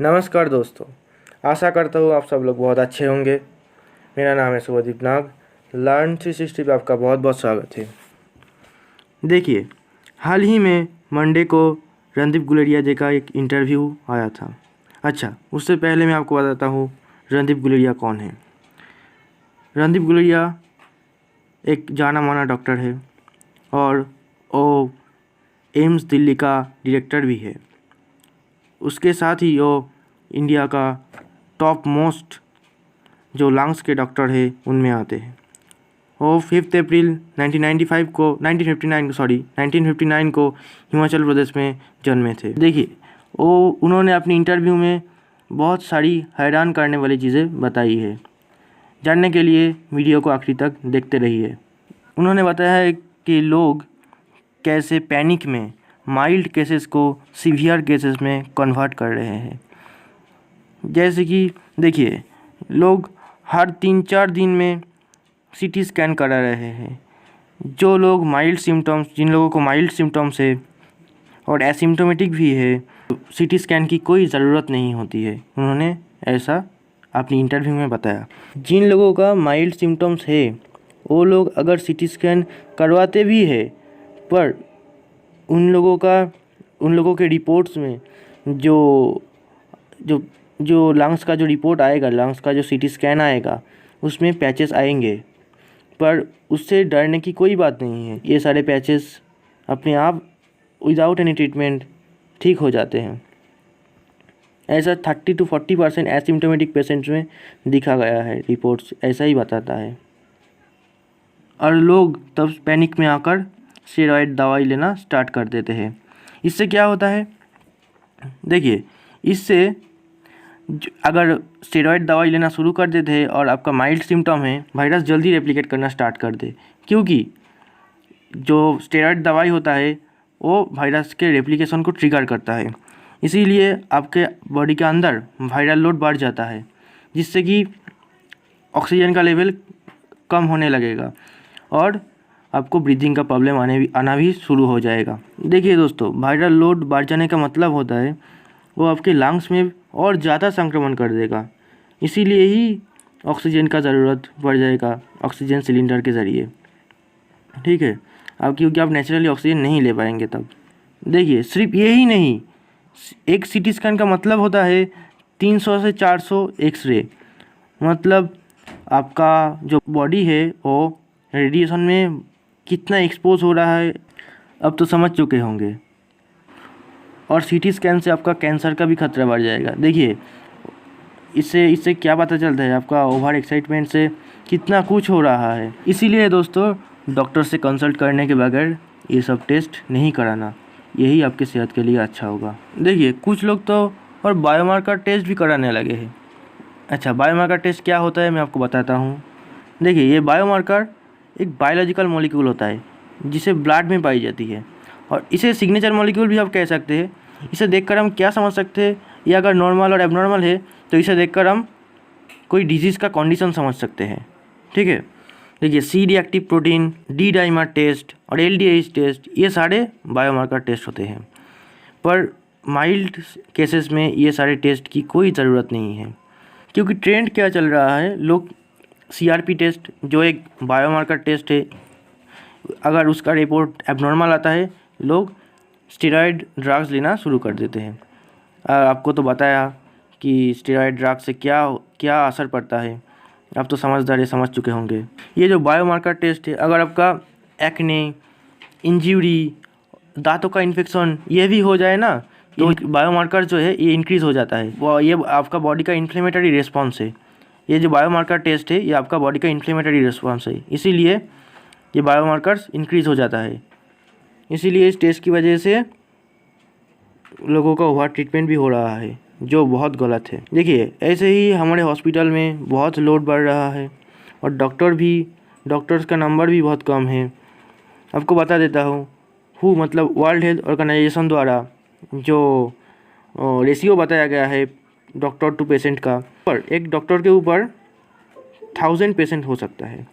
नमस्कार दोस्तों, आशा करता हूँ आप सब लोग बहुत अच्छे होंगे। मेरा नाम है शुभदीप नाग। लर्न 360 पे आपका बहुत बहुत स्वागत है। देखिए, हाल ही में मंडे को रणदीप गुलेरिया जी का एक इंटरव्यू आया था। अच्छा, उससे पहले मैं आपको बताता हूँ रणदीप गुलेरिया कौन है। रणदीप गुलेरिया एक जाना माना डॉक्टर है और वो एम्स दिल्ली का डायरेक्टर भी है। उसके साथ ही वो इंडिया का टॉप मोस्ट जो लंग्स के डॉक्टर है उनमें आते हैं। वो 5 अप्रैल 1959 को हिमाचल प्रदेश में जन्मे थे। देखिए, उन्होंने अपनी इंटरव्यू में बहुत सारी हैरान करने वाली चीज़ें बताई है। जानने के लिए वीडियो को आखिरी तक देखते रहिए। उन्होंने बताया है कि लोग कैसे पैनिक में माइल्ड केसेस को सीवियर केसेस में कन्वर्ट कर रहे हैं। जैसे कि देखिए, लोग हर 3-4 दिन में सीटी स्कैन करा रहे हैं। जो लोग जिन लोगों को माइल्ड सिम्टम्स है और एसिम्टोमेटिक भी है, सीटी स्कैन की कोई ज़रूरत नहीं होती है। उन्होंने ऐसा अपनी इंटरव्यू में बताया। जिन लोगों का माइल्ड सिम्टम्स है वो लोग अगर सीटी स्कैन करवाते भी है, पर उन लोगों के रिपोर्ट्स में जो लंग्स का जो रिपोर्ट आएगा, लंग्स का जो सीटी स्कैन आएगा, उसमें पैचेस आएंगे। पर उससे डरने की कोई बात नहीं है। ये सारे पैचेस अपने आप विदाउट एनी ट्रीटमेंट ठीक हो जाते हैं। ऐसा 30 to 40% एसिम्टोमेटिक पेशेंट्स में दिखा गया है। रिपोर्ट्स ऐसा ही बताता है। और लोग तब पैनिक में आकर स्टेरॉइड दवाई लेना स्टार्ट कर देते हैं। इससे क्या होता है? देखिए, इससे अगर स्टेरॉइड दवाई लेना शुरू कर देते हैं और आपका माइल्ड सिम्टम है, वायरस जल्दी रेप्लिकेट करना स्टार्ट कर दे, क्योंकि जो स्टेरॉइड दवाई होता है वो वायरस के रेप्लिकेशन को ट्रिगर करता है। इसीलिए आपके बॉडी के अंदर वायरल लोड बढ़ जाता है, जिससे कि ऑक्सीजन का लेवल कम होने लगेगा और आपको ब्रीदिंग का प्रॉब्लम आना भी शुरू हो जाएगा। देखिए दोस्तों, वायरल लोड बढ़ जाने का मतलब होता है वो आपके लंग्स में और ज़्यादा संक्रमण कर देगा। इसीलिए ही ऑक्सीजन का ज़रूरत बढ़ जाएगा, ऑक्सीजन सिलेंडर के ज़रिए। ठीक है, क्योंकि आप नेचुरली ऑक्सीजन नहीं ले पाएंगे तब। देखिए, सिर्फ यही नहीं, एक सीटी स्कैन का मतलब होता है 300 से 400 एक्सरे। मतलब आपका जो बॉडी है वो रेडिएशन में कितना एक्सपोज हो रहा है अब तो समझ चुके होंगे। और सीटी स्कैन से आपका कैंसर का भी खतरा बढ़ जाएगा। देखिए, इससे क्या पता चलता है आपका ओवर एक्साइटमेंट से कितना कुछ हो रहा है। इसीलिए दोस्तों, डॉक्टर से कंसल्ट करने के बगैर ये सब टेस्ट नहीं कराना, यही आपके सेहत के लिए अच्छा होगा। देखिए, कुछ लोग तो और बायोमार्कर टेस्ट भी कराने लगे हैं। अच्छा, बायोमार्कर टेस्ट क्या होता है मैं आपको बताता हूँ। देखिए, ये बायोमार्कर एक बायोलॉजिकल मॉलिक्यूल होता है जिसे ब्लड में पाई जाती है, और इसे सिग्नेचर मॉलिक्यूल भी आप कह सकते हैं। इसे देखकर हम क्या समझ सकते हैं, ये अगर नॉर्मल और एबनॉर्मल है तो इसे देखकर हम कोई डिजीज़ का कंडीशन समझ सकते हैं। ठीक है, देखिए, C reactive protein, D dimer test और LDH टेस्ट, ये सारे बायोमार्कर टेस्ट होते हैं। पर माइल्ड केसेस में ये सारे टेस्ट की कोई ज़रूरत नहीं है, क्योंकि ट्रेंड क्या चल रहा है, लोग CRP टेस्ट, जो एक बायोमार्कर टेस्ट है, अगर उसका रिपोर्ट एबनॉर्मल आता है, लोग स्टेरॉइड ड्रग्स लेना शुरू कर देते हैं। आपको तो बताया कि स्टेरॉइड ड्रग से क्या असर पड़ता है, आप तो समझ चुके होंगे। ये जो बायोमार्कर टेस्ट है, अगर आपका एक्ने, इंजरी, दांतों का इन्फेक्शन ये भी हो जाए ना, तो बायोमार्कर जो है ये इंक्रीज़ हो जाता है। ये आपका बॉडी का इन्फ्लेमेटरी रिस्पॉन्स है। ये जो बायोमार्कर टेस्ट है ये आपका बॉडी का इन्फ्लेमेटरी रिस्पॉन्स है, इसीलिए ये बायोमार्कर्स इंक्रीज़ हो जाता है। इसीलिए इस टेस्ट की वजह से लोगों का ओवर ट्रीटमेंट भी हो रहा है, जो बहुत गलत है। देखिए, ऐसे ही हमारे हॉस्पिटल में बहुत लोड बढ़ रहा है और डॉक्टर्स का नंबर भी बहुत कम है। आपको बता देता हूँ, मतलब वर्ल्ड हेल्थ ऑर्गेनाइजेशन द्वारा जो रेशियो बताया गया है डॉक्टर टू पेशेंट का, पर एक डॉक्टर के ऊपर 1000 पेशेंट हो सकता है,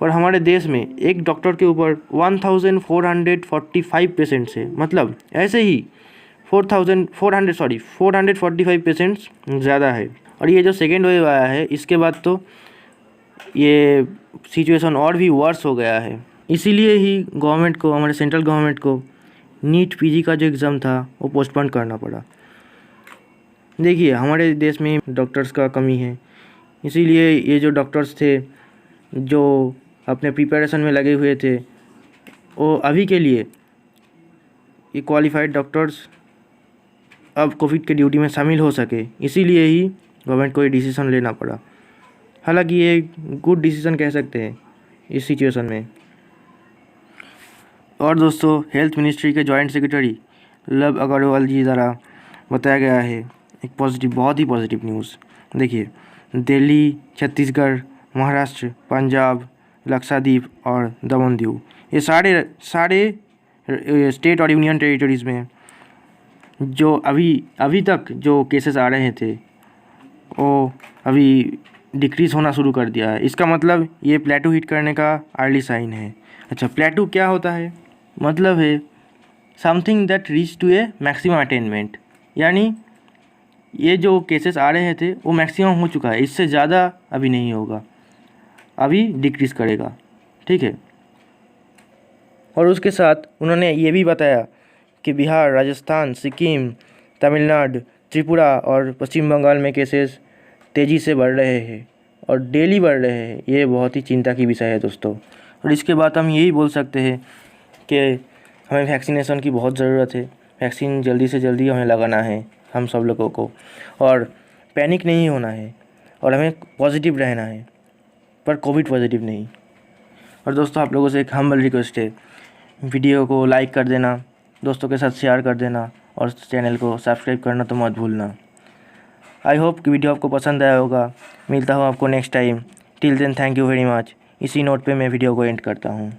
और हमारे देश में एक डॉक्टर के ऊपर 1445 पेशेंट्स है। मतलब ऐसे ही 445 पेशेंट्स ज़्यादा है। और ये जो सेकेंड वेव आया है इसके बाद तो ये सिचुएशन और भी वर्स हो गया है। इसीलिए ही गवर्नमेंट को, हमारे सेंट्रल गवर्नमेंट को नीट पीजी का जो एग्ज़ाम था वो पोस्टपोन करना पड़ा। देखिए हमारे देश में डॉक्टर्स का कमी है, इसीलिए ये जो डॉक्टर्स थे जो अपने प्रिपरेशन में लगे हुए थे वो अभी के लिए ये क्वालिफाइड डॉक्टर्स अब कोविड के ड्यूटी में शामिल हो सके, इसीलिए ही गवर्नमेंट को ये डिसीज़न लेना पड़ा। हालांकि ये गुड डिसीज़न कह सकते हैं इस सिचुएशन में। और दोस्तों, हेल्थ मिनिस्ट्री के जॉइंट सेक्रेटरी लव अग्रवाल जी द्वारा बताया गया है एक पॉजिटिव, बहुत ही पॉजिटिव न्यूज़। देखिए, दिल्ली, छत्तीसगढ़, महाराष्ट्र, पंजाब, लक्षद्वीप और दमन दीव, ये सारे स्टेट और यूनियन टेरिटरीज़ में जो अभी तक जो केसेस आ रहे थे वो अभी डिक्रीज़ होना शुरू कर दिया है। इसका मतलब ये प्लेटू हिट करने का अर्ली साइन है। अच्छा, प्लेटू क्या होता है? मतलब है something that reach to a maximum attainment, यानी ये जो केसेस आ रहे थे वो मैक्सिमम हो चुका है, इससे ज़्यादा अभी नहीं होगा, अभी डिक्रीज़ करेगा। ठीक है। और उसके साथ उन्होंने ये भी बताया कि बिहार, राजस्थान, सिक्किम, तमिलनाडु, त्रिपुरा और पश्चिम बंगाल में केसेस तेज़ी से बढ़ रहे हैं और डेली बढ़ रहे हैं। ये बहुत ही चिंता की विषय है दोस्तों। और इसके बाद हम यही बोल सकते हैं कि हमें वैक्सीनेशन की बहुत ज़रूरत है। वैक्सीन जल्दी से जल्दी हमें लगाना है हम सब लोगों को, और पैनिक नहीं होना है, और हमें पॉजिटिव रहना है, पर कोविड पॉजिटिव नहीं। और दोस्तों, आप लोगों से एक हम्बल रिक्वेस्ट है, वीडियो को लाइक कर देना, दोस्तों के साथ शेयर कर देना और चैनल को सब्सक्राइब करना तो मत भूलना। आई होप कि वीडियो आपको पसंद आया होगा। मिलता हूँ आपको next time. Till then, thank you very much. इसी नोट पे मैं वीडियो को एंड करता हूँ।